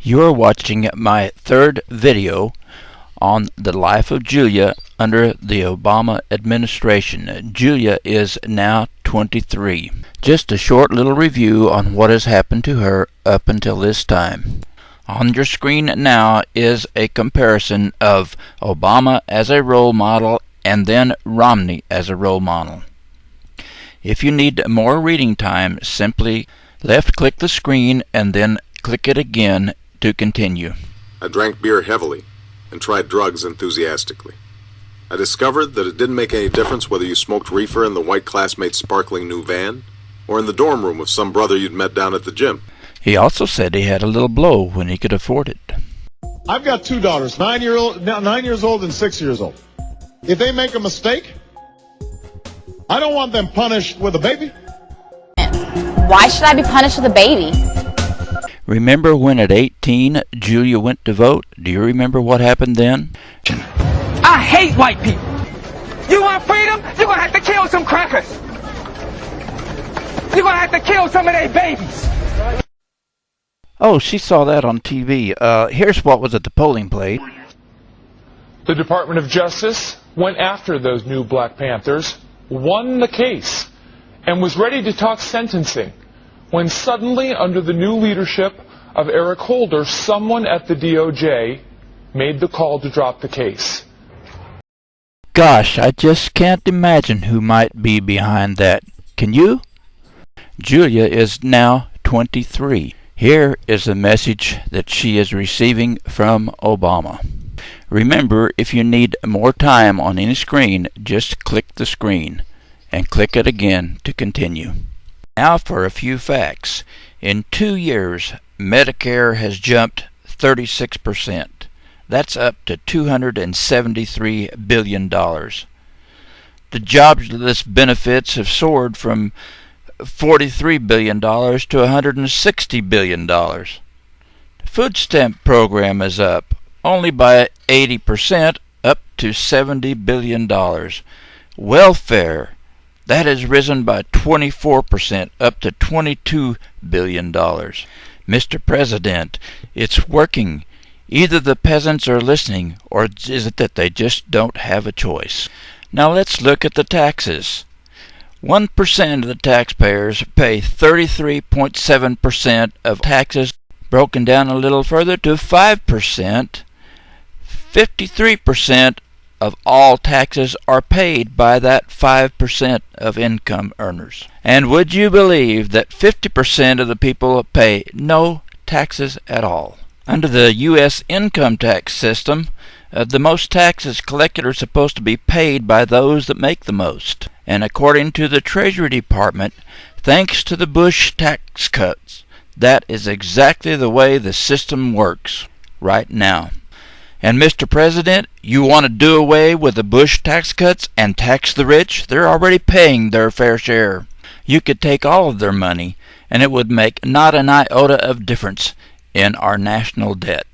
You are watching my third video on the life of Julia under the Obama administration. Julia is now 23. Just a short little review on what has happened to her up until this time. On your screen now is a comparison of Obama as a role model and then Romney as a role model. If you need more reading time, simply left-click the screen and then click it again to continue. I drank beer heavily and tried drugs enthusiastically. I discovered that it didn't make any difference whether you smoked reefer in the white classmate's sparkling new van or in the dorm room of some brother you'd met down at the gym. He also said he had a little blow when he could afford it. I've got two daughters, 9 years old and 6 years old. If they make a mistake, I don't want them punished with a baby. Why should I be punished with a baby? Remember when at 18 Julia went to vote? Do you remember what happened then? I hate white people. You want freedom? You're going to have to kill some crackers. You're going to have to kill some of their babies. Oh, she saw that on TV. Here's what was at the polling place. The Department of Justice went after those new Black Panthers, won the case, and was ready to talk sentencing, when suddenly, under the new leadership of Eric Holder, someone at the DOJ made the call to drop the case. Gosh, I just can't imagine who might be behind that. Can you? Julia is now 23. Here is the message that she is receiving from Obama. Remember, if you need more time on any screen, just click the screen and click it again to continue. Now for a few facts. In 2 years, Medicare has jumped 36%. That's up to $273 billion. The jobless benefits have soared from $43 billion to $160 billion. The food stamp program is up, only by 80%, up to $70 billion. Welfare, that has risen by 24%, up to $22 billion. Mr. President, it's working. Either the peasants are listening, or is it that they just don't have a choice? Now let's look at the taxes. 1% of the taxpayers pay 33.7% of taxes. Broken down a little further to 5%, 53% of all taxes are paid by that 5% of income earners. And would you believe that 50% of the people pay no taxes at all? Under the U.S. income tax system, the most taxes collected are supposed to be paid by those that make the most. And according to the Treasury Department, thanks to the Bush tax cuts, that is exactly the way the system works right now. And Mr. President, you want to do away with the Bush tax cuts and tax the rich? They're already paying their fair share. You could take all of their money, and it would make not an iota of difference in our national debt.